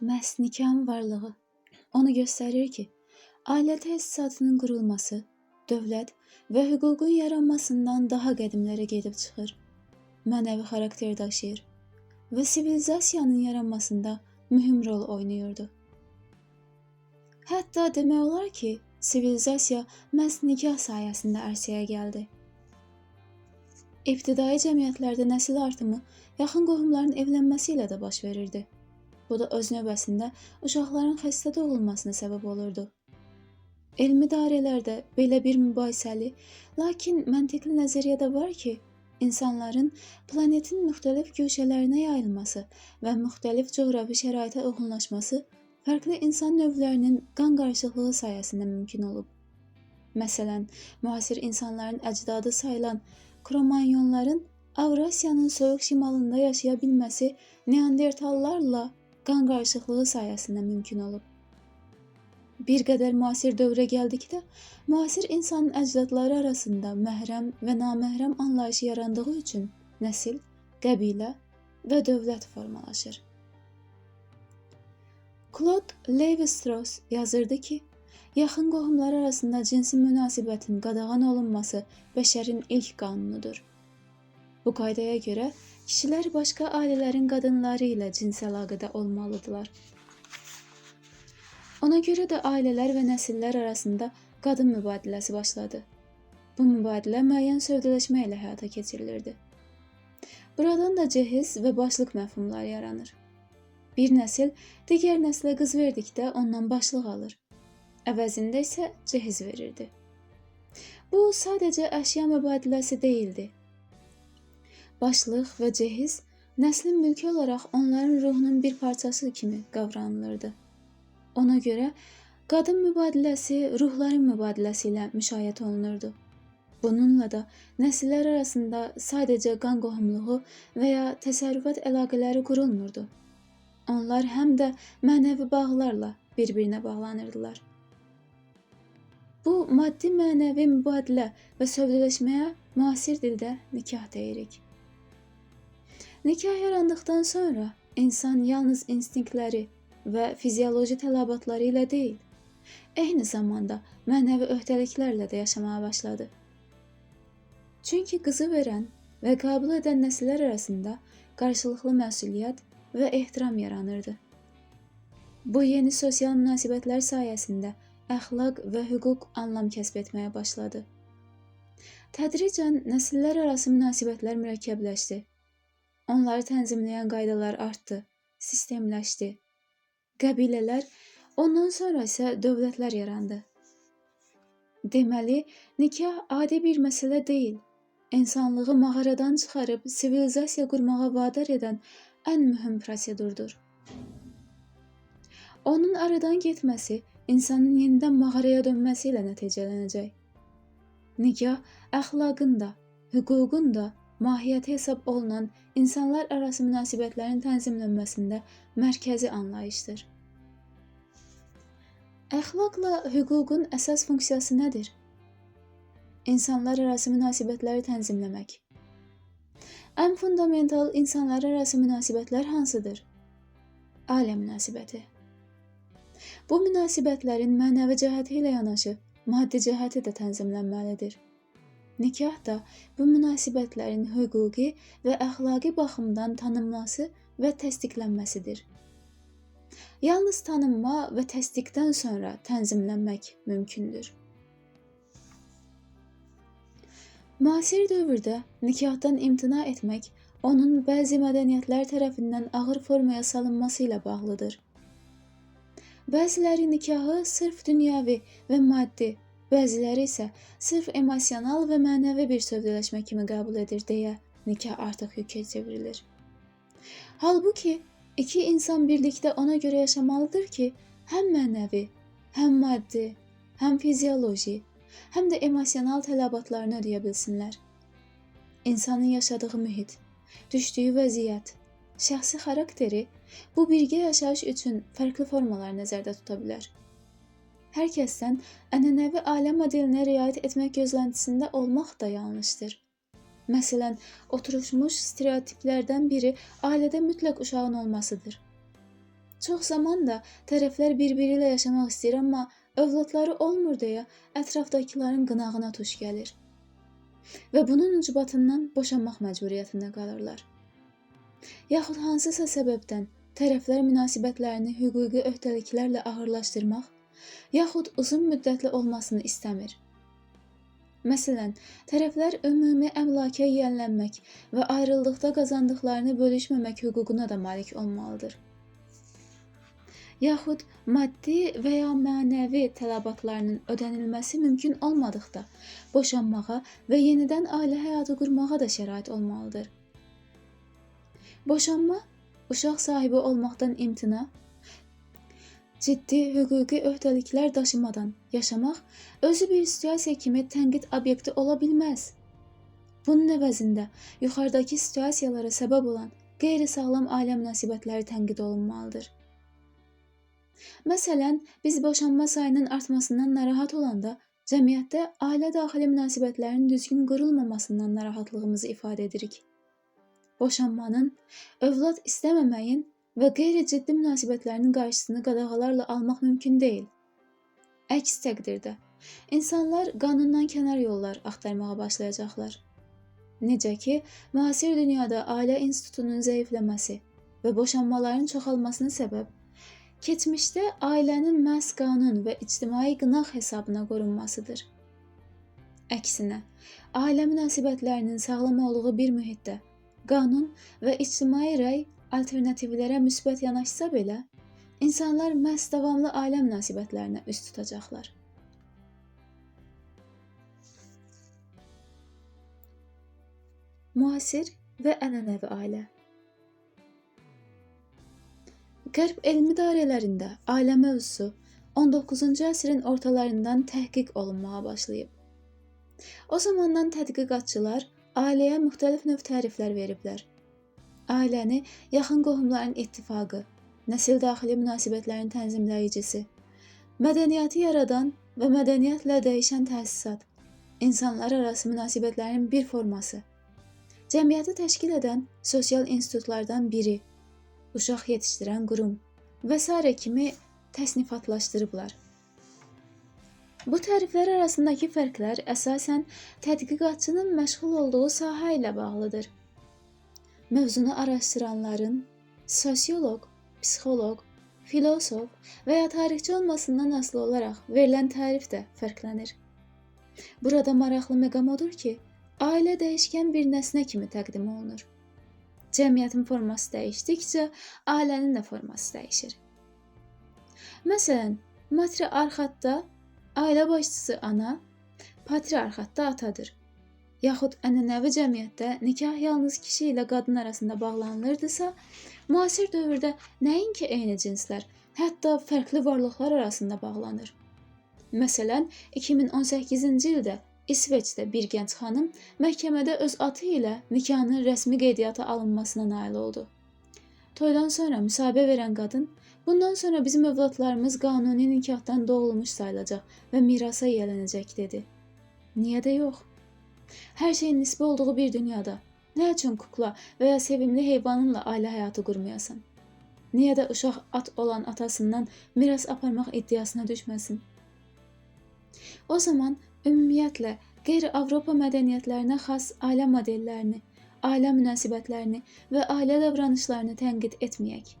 Məhz nikahın varlığı onu göstərir ki, ailə təsisatının qurulması, dövlət və hüququn yaranmasından daha qədimlərə gedib çıxır, mənəvi xarakter daşıyır və sivilizasiyanın yaranmasında mühüm rol oynayırdı. Hətta demək olar ki, sivilizasiya məhz nikah sayəsində ərsəyə gəldi. İbtidai cəmiyyətlərdə nəsil artımı yaxın qohumların evlənməsi ilə də baş verirdi. Bu da öz növbəsində uşaqların xəstə doğulmasına səbəb olurdu. Elmi dairələrdə belə bir mübahisəli, lakin məntiqli nəzəriyyə də var ki, insanların planetin müxtəlif güşələrinə yayılması və müxtəlif coğrafi şəraitə uyğunlaşması fərqli insan növlərinin qan qarışıqlığı sayəsində mümkün olub. Məsələn, müasir insanların əcdadı sayılan Kromanyonların Avrasiyanın soyuq şimalında yaşaya bilməsi Neandertallarla qan qarışıqlığı sayəsində mümkün olub. Bir qədər müasir dövrə gəldikdə, müasir insanın əcdadları arasında məhrəm və naməhrəm anlayışı yarandığı üçün nəsil, qəbilə və dövlət formalaşır. Claude Lévi-Strauss yazırdı ki, yaxın qohumlar arasında cinsi münasibətin qadağan olunması bəşərin ilk qanunudur. Bu qaydaya görə kişilər başqa ailələrin qadınları ilə cinsi əlaqədə olmalıdırlar. Ona görə də ailələr və nəsillər arasında qadın mübadiləsi başladı. Bu mübadilə müəyyən sövdələşmə ilə həyata keçirilirdi. Buradan da cehiz və başlıq məfhumları yaranır. Bir nəsil digər nəslə qız verdikdə ondan başlıq alır. Əvəzində isə cehiz verirdi. Bu sadəcə əşya mübadiləsi deyildi. Başlıq və cehiz nəslin mülki olaraq onların ruhunun bir parçası kimi qavranılırdı. Ona görə qadın mübadiləsi ruhların mübadiləsi ilə müşayiət olunurdu. Bununla da nəsillər arasında sadəcə qan qohumluğu və ya təsərrüfat əlaqələri qurulmurdu. Onlar həm də mənəvi bağlarla bir-birinə bağlanırdılar. Bu maddi-mənəvi mübadilə və sövdələşməyə müasir dildə nikah deyirik. Nikah yarandıqdan sonra insan yalnız instinktləri və fizioloji tələbatları ilə deyil, eyni zamanda mənəvi öhdəliklərlə də yaşamağa başladı. Çünki qızı verən və qəbul edən nəsillər arasında qarşılıqlı məsuliyyət və ehtiram yaranırdı. Bu yeni sosial münasibətlər sayəsində əxlaq və hüquq anlam kəsb etməyə başladı. Tədricən nəsillər arası münasibətlər mürəkkəbləşdi. Onları tənzimləyən qaydalar artdı, sistemləşdi. Qəbilələr, ondan sonra isə dövlətlər yarandı. Deməli, nikah adi bir məsələ deyil, insanlığı mağaradan çıxarıb sivilizasiya qurmağa vadar edən ən mühüm prosedurdur. Onun aradan getməsi insanın yenidən mağaraya dönməsi ilə nəticələnəcək. Nikah əxlaqın da, hüququn da mahiyyəti hesab olunan insanlar arası münasibətlərin tənzimlənməsində mərkəzi anlayışdır. Əxlaqla hüququn əsas funksiyası nədir? İnsanlar arası münasibətləri tənzimləmək. Ən fundamental insanlar arası münasibətlər hansıdır? Ailə münasibəti. Bu münasibətlərin mənəvi cəhəti ilə yanaşı, maddi cəhəti də tənzimlənməlidir. Nikah da bu münasibətlərin hüquqi və əxlaqi baxımdan tanınması və təsdiqlənməsidir. Yalnız tanınma və təsdiqdən sonra tənzimlənmək mümkündür. Müasir dövrdə nikahdan imtina etmək onun bəzi mədəniyyətlər tərəfindən ağır formaya salınması ilə bağlıdır. Bəziləri nikahı sırf dünyəvi və maddi, bəziləri isə sırf emosional və mənəvi bir sövdələşmə kimi qəbul edir deyə nikah artıq yükə çevrilir. Halbuki, iki insan birlikdə ona görə yaşamalıdır ki, həm mənəvi, həm maddi, həm fizioloji, həm də emosional tələbatlarını ödəyə bilsinlər. İnsanın yaşadığı mühit, düşdüyü vəziyyət, şəxsi xarakteri bu birgə yaşayış üçün fərqli formalar nəzərdə tuta bilər. Hər kəsdən ənənəvi ailə modelinə riayət etmək gözləntisində olmaq da yanlışdır. Məsələn, oturmuş stereotiplərdən biri ailədə mütləq uşağın olmasıdır. Çox zaman da tərəflər bir-biri ilə yaşamaq istəyir, amma övladları olmur deyə ətrafdakıların qınağına tuş gəlir və bunun ucbatından boşanmaq məcburiyyətində qalırlar. Yaxud hansısa səbəbdən tərəflər münasibətlərini hüquqi öhdəliklərlə ağırlaşdırmaq, yaxud uzun müddətli olmasını istəmir. Məsələn, tərəflər ümumi əmlaka yiyələnmək və ayrıldıqda qazandıqlarını bölüşməmək hüququna da malik olmalıdır. Yaxud maddi və ya mənəvi tələbatlarının ödənilməsi mümkün olmadıqda boşanmağa və yenidən ailə həyatı qurmağa da şərait olmalıdır. Boşanma, uşaq sahibi olmaqdan imtina, ciddi hüquqi öhdəliklər daşımadan yaşamaq özü bir situasiya kimi tənqid obyekti ola bilməz. Bunun əvəzində yuxarıdakı situasiyalara səbəb olan qeyri-sağlam ailə münasibətləri tənqid olunmalıdır. Məsələn, biz boşanma sayının artmasından narahat olanda cəmiyyətdə ailə daxili münasibətlərin düzgün qurulmamasından narahatlığımızı ifadə edirik. Boşanmanın, övlad istəməməyin və qeyri-ciddi münasibətlərinin qarşısını qadağalarla almaq mümkün deyil. Əks təqdirdə, insanlar qanundan kənar yollar axtarmağa başlayacaqlar. Necə ki, müasir dünyada ailə institutunun zəifləməsi və boşanmaların çoxalmasına səbəb, keçmişdə ailənin məhz qanun və ictimai qınaq hesabına qorunmasıdır. Əksinə, ailə münasibətlərinin sağlam olduğu bir mühitdə qanun və ictimai rəy alternativlərə müsbət yanaşsa belə, insanlar məhz davamlı ailə münasibətlərinə üst tutacaqlar. Müasir və ənənəvi ailə. Qərb elmi dairələrində ailə mövzusu 19-cu əsrin ortalarından təhqiq olunmağa başlayıb. O zamandan tədqiqatçılar ailəyə müxtəlif növ təriflər veriblər. Ailəni yaxın qohumların ittifaqı, nəsil daxili münasibətlərin tənzimləyicisi, mədəniyyəti yaradan və mədəniyyətlə dəyişən təsisat, insanlar arası münasibətlərin bir forması, cəmiyyəti təşkil edən sosial institutlardan biri, uşaq yetişdirən qurum və s. kimi təsnifatlaşdırıblar. Bu təriflər arasındakı fərqlər əsasən tədqiqatçının məşğul olduğu sahə ilə bağlıdır. Mövzunu araşdıranların sosioloq, psixoloq, filosof və ya tarixçi olmasından asılı olaraq verilən tərif də fərqlənir. Burada maraqlı məqam odur ki, ailə dəyişkən bir nəsnə kimi təqdim olunur. Cəmiyyətin forması dəyişdikcə ailənin də forması dəyişir. Məsələn, matriarxatda ailə başçısı ana, patriarxatda atadır. Yaxud ənənəvi cəmiyyətdə nikah yalnız kişi ilə qadın arasında bağlanılırdısa, müasir dövrdə nəinki eyni cinslər, hətta fərqli varlıqlar arasında bağlanır. Məsələn, 2018-ci ildə İsveçdə bir gənc xanım məhkəmədə öz atı ilə nikahının rəsmi qeydiyyata alınmasına nail oldu. Toydan sonra müsahibə verən qadın, bundan sonra bizim övladlarımız qanuni nikahdan doğulmuş sayılacaq və mirasa yiyələnəcək dedi. Niyə də yox? Hər şeyin nisbi olduğu bir dünyada nə üçün kukla və ya sevimli heyvanınla ailə həyatı qurmayasan? Niyə də uşaq at olan atasından miras aparmaq iddiasına düşməsin? O zaman ümumiyyətlə, qeyri-Avropa mədəniyyətlərinə xas ailə modellərini, ailə münasibətlərini və ailə davranışlarını tənqid etməyək.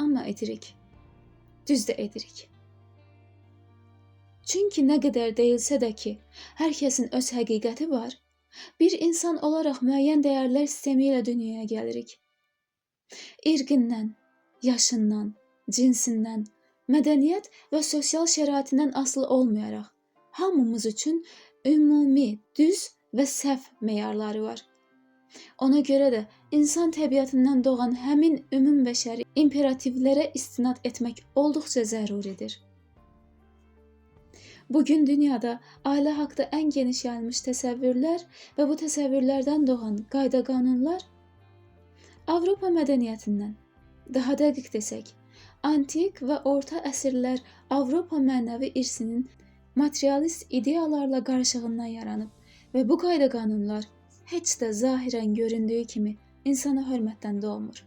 Amma edirik. Düz də edirik. Çünki nə qədər deyilsə də ki, hər kəsin öz həqiqəti var, bir insan olaraq müəyyən dəyərlər sistemi ilə dünyaya gəlirik. İrqindən, yaşından, cinsindən, mədəniyyət və sosial şəraitindən asılı olmayaraq, hamımız üçün ümumi, düz və səhv meyarları var. Ona görə də insan təbiətindən doğan həmin ümum bəşəri imperativlərə istinad etmək olduqca zəruridir. Bugün dünyada ailə haqqında ən geniş yayılmış təsəvvürlər və bu təsəvvürlərdən doğan qayda-qanunlar Avropa mədəniyyətindən, daha dəqiq desək, antik və orta əsrlər Avropa mənəvi irsinin materialist ideyalarla qarışığından yaranıb və bu qayda-qanunlar heç də zahirən göründüyü kimi insana hörmətdən doğmur.